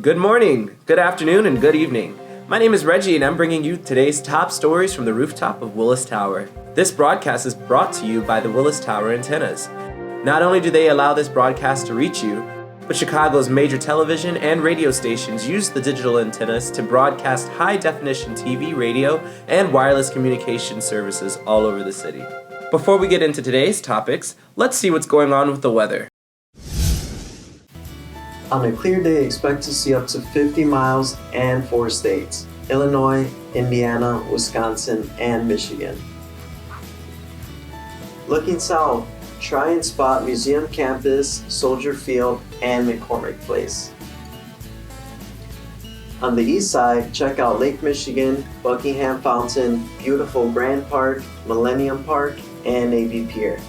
Good morning, good afternoon, and good evening. My name is Reggie, and I'm bringing you today's top stories from the rooftop of Willis Tower. This broadcast is brought to you by the Willis Tower antennas. Not only do they allow this broadcast to reach you, but Chicago's major television and radio stations use the digital antennas to broadcast high-definition TV, radio, and wireless communication services all over the city. Before we get into today's topics, let's see what's going on with the weather. On a clear day, expect to see up to 50 miles and 4 states: Illinois, Indiana, Wisconsin, and Michigan. Looking south, try and spot Museum Campus, Soldier Field, and McCormick Place. On the east side, check out Lake Michigan, Buckingham Fountain, beautiful Grand Park, Millennium Park, and Navy Pier.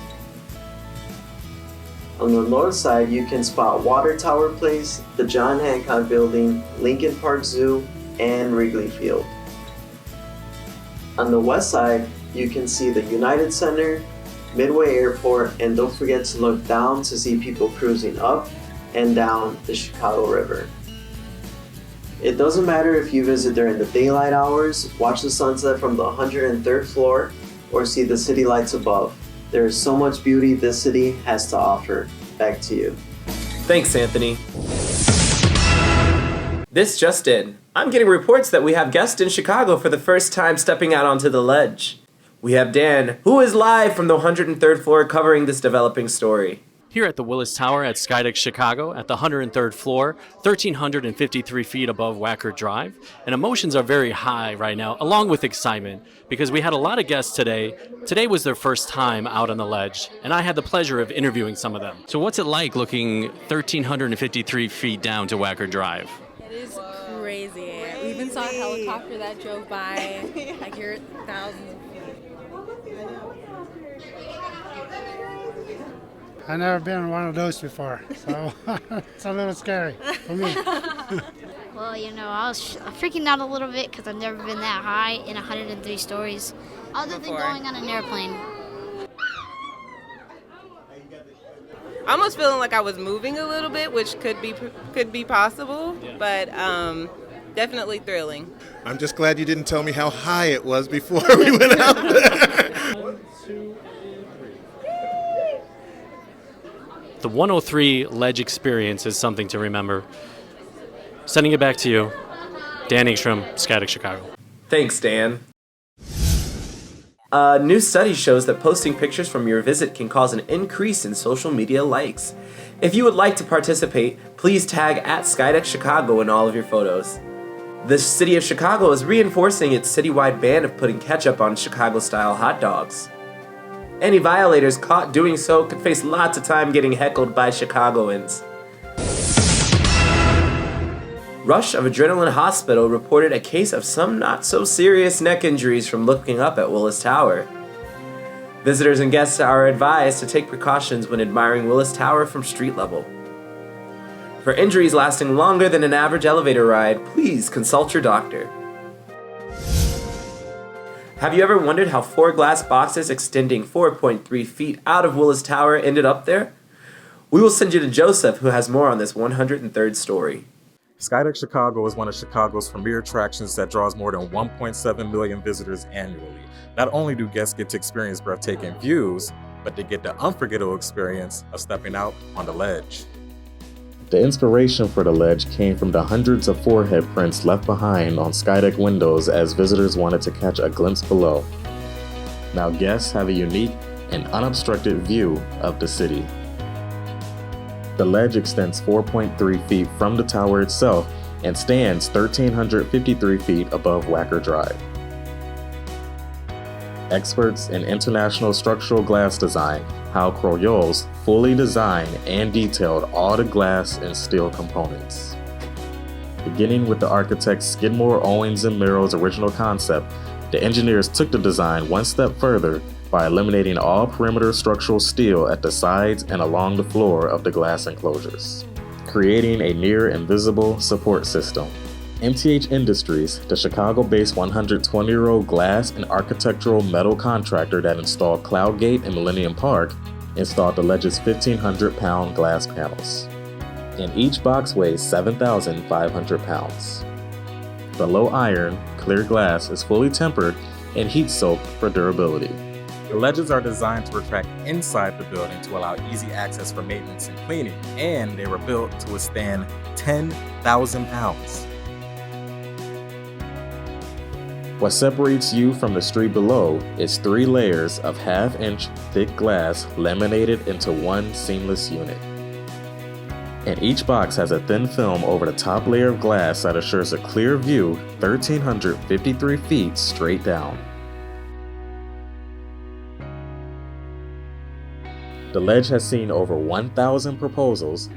On the north side, you can spot Water Tower Place, the John Hancock Building, Lincoln Park Zoo, and Wrigley Field. On the west side, you can see the United Center, Midway Airport, and don't forget to look down to see people cruising up and down the Chicago River. It doesn't matter if you visit during the daylight hours, watch the sunset from the 103rd floor, or see the city lights above. There is so much beauty this city has to offer. Back to you. Thanks, Anthony. This just in. I'm getting reports that we have guests in Chicago for the first time stepping out onto the ledge. We have Dan, who is live from the 103rd floor covering this developing story. Here at the Willis Tower at Skydeck, Chicago, at the 103rd floor, 1,353 feet above Wacker Drive. And emotions are very high right now, along with excitement, because we had a lot of guests today. Today was their first time out on the ledge, and I had the pleasure of interviewing some of them. So what's it like looking 1,353 feet down to Wacker Drive? It is crazy. We even saw a helicopter that drove by. Like you're thousands of feet. I've never been in one of those before, so it's a little scary for me. Well, I was freaking out a little bit because I've never been that high in 103 stories, other than going on an airplane. I almost feeling like I was moving a little bit, which could be possible, but definitely thrilling. I'm just glad you didn't tell me how high it was before we went out there. The 103 ledge experience is something to remember. Sending it back to you, Dan Engstrom, Skydeck, Chicago. Thanks, Dan. A new study shows that posting pictures from your visit can cause an increase in social media likes. If you would like to participate, please tag at Skydeck Chicago in all of your photos. The city of Chicago is reinforcing its citywide ban of putting ketchup on Chicago-style hot dogs. Any violators caught doing so could face lots of time getting heckled by Chicagoans. Rush of Adrenaline Hospital reported a case of some not-so-serious neck injuries from looking up at Willis Tower. Visitors and guests are advised to take precautions when admiring Willis Tower from street level. For injuries lasting longer than an average elevator ride, please consult your doctor. Have you ever wondered how 4 glass boxes extending 4.3 feet out of Willis Tower ended up there? We will send you to Joseph, who has more on this 103rd story. Skydeck Chicago is one of Chicago's premier attractions that draws more than 1.7 million visitors annually. Not only do guests get to experience breathtaking views, but they get the unforgettable experience of stepping out on the ledge. The inspiration for the ledge came from the hundreds of forehead prints left behind on Skydeck windows as visitors wanted to catch a glimpse below. Now guests have a unique and unobstructed view of the city. The ledge extends 4.3 feet from the tower itself and stands 1,353 feet above Wacker Drive. Experts in international structural glass design, Hal Croyolles, fully designed and detailed all the glass and steel components. Beginning with the architect Skidmore, Owings & Merrill's original concept, the engineers took the design one step further by eliminating all perimeter structural steel at the sides and along the floor of the glass enclosures, creating a near-invisible support system. MTH Industries, the Chicago-based 120-year-old glass and architectural metal contractor that installed Cloudgate and Millennium Park, installed the ledge's 1,500-pound glass panels. and each box weighs 7,500 pounds. The low iron, clear glass is fully tempered and heat soaked for durability. The ledges are designed to retract inside the building to allow easy access for maintenance and cleaning, and they were built to withstand 10,000 pounds. What separates you from the street below is 3 layers of half-inch thick glass laminated into one seamless unit. And each box has a thin film over the top layer of glass that assures a clear view 1,353 feet straight down. The ledge has seen over 1,000 proposals,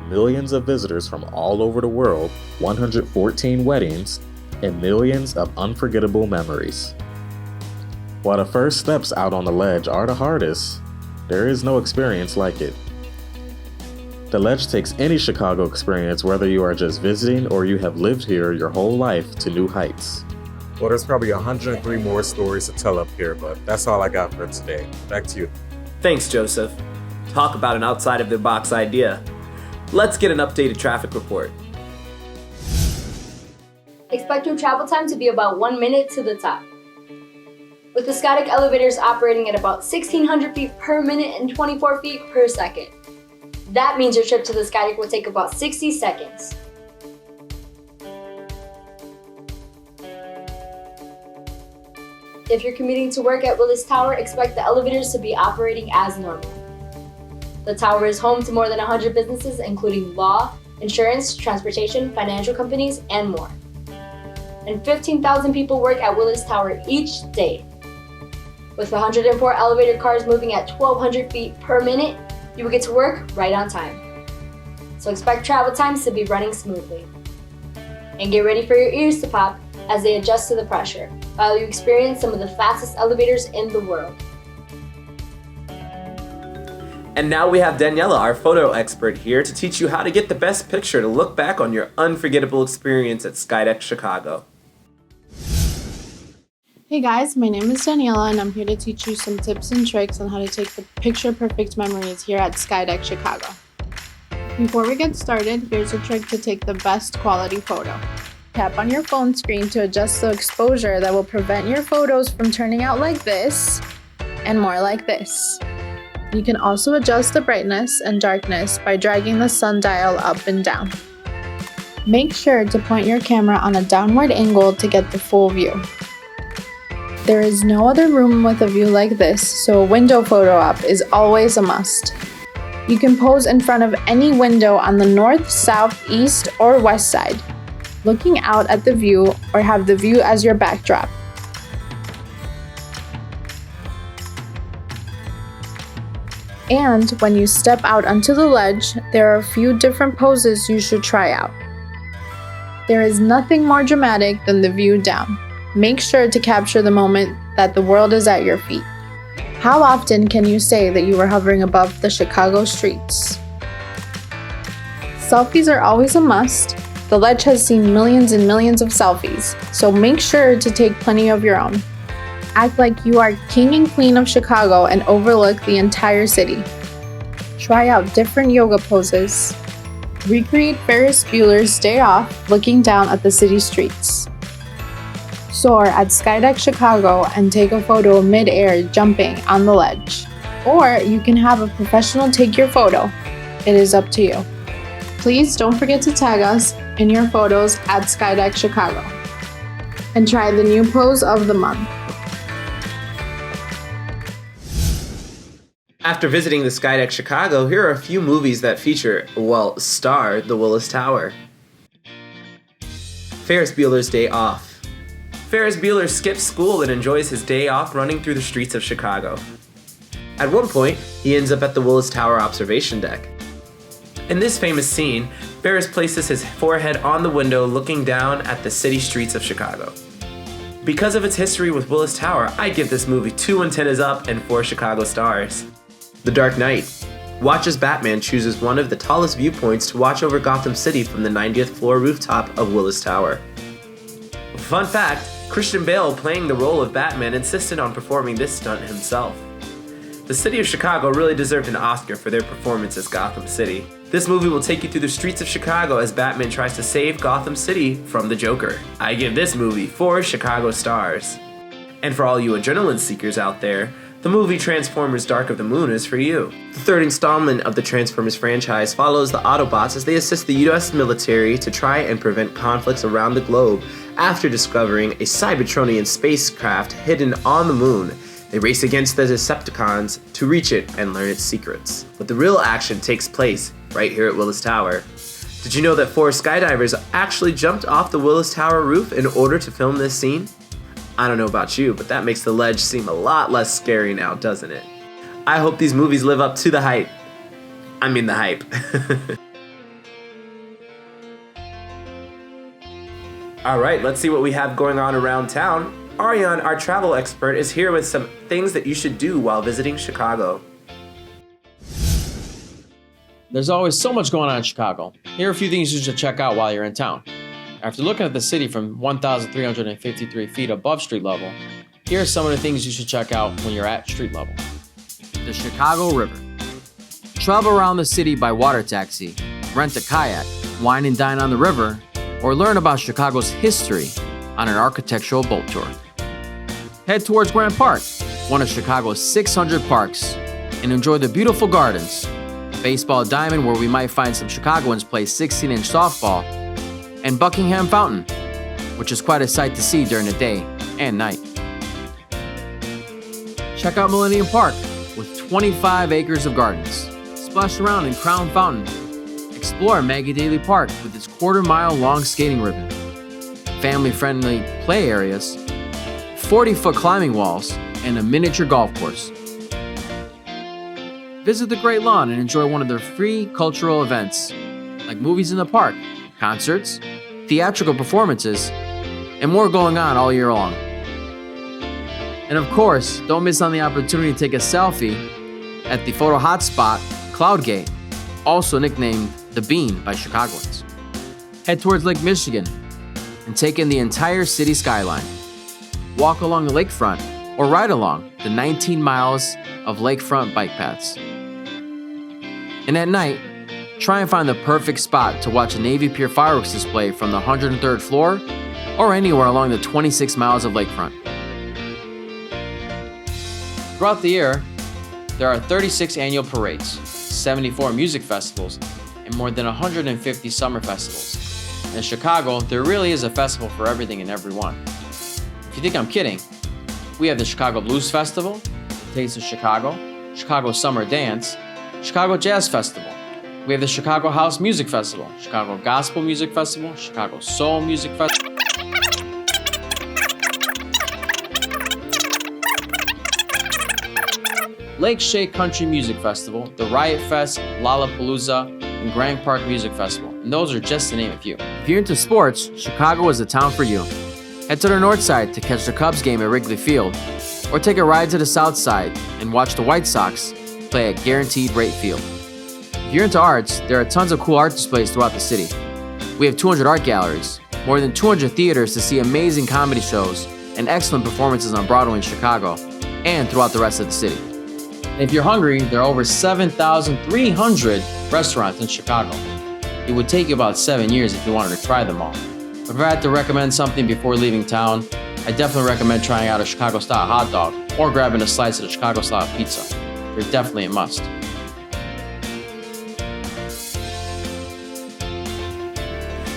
millions of visitors from all over the world, 114 weddings, and millions of unforgettable memories. While the first steps out on the ledge are the hardest, there is no experience like it. The ledge takes any Chicago experience, whether you are just visiting or you have lived here your whole life, to new heights. Well, there's probably 103 more stories to tell up here, but that's all I got for today. Back to you. Thanks, Joseph. Talk about an outside of the box idea. Let's get an updated traffic report. Expect your travel time to be about 1 minute to the top. With the Skydeck elevators operating at about 1,600 feet per minute and 24 feet per second. That means your trip to the Skydeck will take about 60 seconds. If you're commuting to work at Willis Tower, expect the elevators to be operating as normal. The tower is home to more than 100 businesses, including law, insurance, transportation, financial companies, and more. And 15,000 people work at Willis Tower each day. With 104 elevator cars moving at 1,200 feet per minute, you will get to work right on time. So expect travel times to be running smoothly. And get ready for your ears to pop as they adjust to the pressure, while you experience some of the fastest elevators in the world. And now we have Daniela, our photo expert, here to teach you how to get the best picture to look back on your unforgettable experience at Skydeck Chicago. Hey guys, my name is Daniela and I'm here to teach you some tips and tricks on how to take the picture-perfect memories here at Skydeck Chicago. Before we get started, here's a trick to take the best quality photo. Tap on your phone screen to adjust the exposure that will prevent your photos from turning out like this and more like this. You can also adjust the brightness and darkness by dragging the sundial up and down. Make sure to point your camera on a downward angle to get the full view. There is no other room with a view like this, so a window photo op is always a must. You can pose in front of any window on the north, south, east, or west side, looking out at the view or have the view as your backdrop. And when you step out onto the ledge, there are a few different poses you should try out. There is nothing more dramatic than the view down. Make sure to capture the moment that the world is at your feet. How often can you say that you were hovering above the Chicago streets? Selfies are always a must. The ledge has seen millions and millions of selfies, so make sure to take plenty of your own. Act like you are king and queen of Chicago and overlook the entire city. Try out different yoga poses. Recreate Ferris Bueller's Day Off looking down at the city streets. Soar at Skydeck Chicago and take a photo mid-air jumping on the ledge. Or you can have a professional take your photo. It is up to you. Please don't forget to tag us in your photos at Skydeck Chicago. And try the new pose of the month. After visiting the Skydeck Chicago, here are a few movies that star the Willis Tower. Ferris Bueller's Day Off. Ferris Bueller skips school and enjoys his day off running through the streets of Chicago. At one point, he ends up at the Willis Tower observation deck. In this famous scene, Ferris places his forehead on the window looking down at the city streets of Chicago. Because of its history with Willis Tower, I'd give this movie 2 antennas up and 4 Chicago stars. The Dark Knight. Watch as Batman chooses one of the tallest viewpoints to watch over Gotham City from the 90th floor rooftop of Willis Tower. Fun fact, Christian Bale, playing the role of Batman, insisted on performing this stunt himself. The city of Chicago really deserved an Oscar for their performance as Gotham City. This movie will take you through the streets of Chicago as Batman tries to save Gotham City from the Joker. I give this movie 4 Chicago stars. And for all you adrenaline seekers out there, the movie Transformers Dark of the Moon is for you. The third installment of the Transformers franchise follows the Autobots as they assist the US military to try and prevent conflicts around the globe after discovering a Cybertronian spacecraft hidden on the moon. They race against the Decepticons to reach it and learn its secrets. But the real action takes place right here at Willis Tower. Did you know that 4 skydivers actually jumped off the Willis Tower roof in order to film this scene? I don't know about you, but that makes the ledge seem a lot less scary now, doesn't it? I hope these movies live up to the hype. I mean the hype. Alright, let's see what we have going on around town. Ariane, our travel expert, is here with some things that you should do while visiting Chicago. There's always so much going on in Chicago. Here are a few things you should check out while you're in town. After looking at the city from 1,353 feet above street level, here are some of the things you should check out when you're at street level. The Chicago River. Travel around the city by water taxi, rent a kayak, wine and dine on the river, or learn about Chicago's history on an architectural boat tour. Head towards Grant Park, one of Chicago's 600 parks, and enjoy the beautiful gardens, Baseball Diamond, where we might find some Chicagoans play 16-inch softball, and Buckingham Fountain, which is quite a sight to see during the day and night. Check out Millennium Park with 25 acres of gardens. Splash around in Crown Fountain. Explore Maggie Daley Park with its quarter-mile long skating ribbon. Family-friendly play areas, 40-foot climbing walls, and a miniature golf course. Visit the Great Lawn and enjoy one of their free cultural events, like movies in the park, concerts, theatrical performances, and more going on all year long. And of course, don't miss on the opportunity to take a selfie at the photo hotspot, Cloudgate, also nicknamed The Bean by Chicagoans. Head towards Lake Michigan and take in the entire city skyline. Walk along the lakefront or ride along the 19 miles of lakefront bike paths. And at night, try and find the perfect spot to watch a Navy Pier fireworks display from the 103rd floor or anywhere along the 26 miles of lakefront. Throughout the year, there are 36 annual parades, 74 music festivals, and more than 150 summer festivals. In Chicago, there really is a festival for everything and everyone. If you think I'm kidding, we have the Chicago Blues Festival, Taste of Chicago, Chicago Summer Dance, Chicago Jazz Festival. We have the Chicago House Music Festival, Chicago Gospel Music Festival, Chicago Soul Music Festival. Lake Shake Country Music Festival, the Riot Fest, Lollapalooza, and Grand Park Music Festival, and those are just to name a few. If you're into sports, Chicago is the town for you. Head to the north side to catch the Cubs game at Wrigley Field, or take a ride to the south side and watch the White Sox play at Guaranteed Rate Field. If you're into arts, there are tons of cool art displays throughout the city. We have 200 art galleries, more than 200 theaters to see amazing comedy shows, and excellent performances on Broadway in Chicago, and throughout the rest of the city. And if you're hungry, there are over 7,300 restaurants in Chicago. It would take you about 7 years if you wanted to try them all. But if I had to recommend something before leaving town, I definitely recommend trying out a Chicago-style hot dog or grabbing a slice of the Chicago-style pizza. They're definitely a must.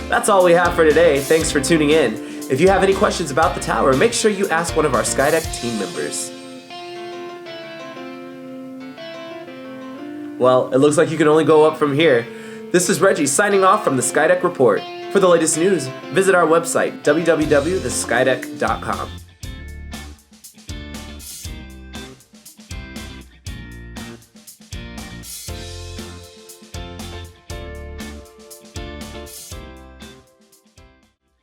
That's all we have for today. Thanks for tuning in. If you have any questions about the tower, make sure you ask one of our Skydeck team members. Well, it looks like you can only go up from here. This is Reggie signing off from the Skydeck Report. For the latest news, visit our website, www.theskydeck.com.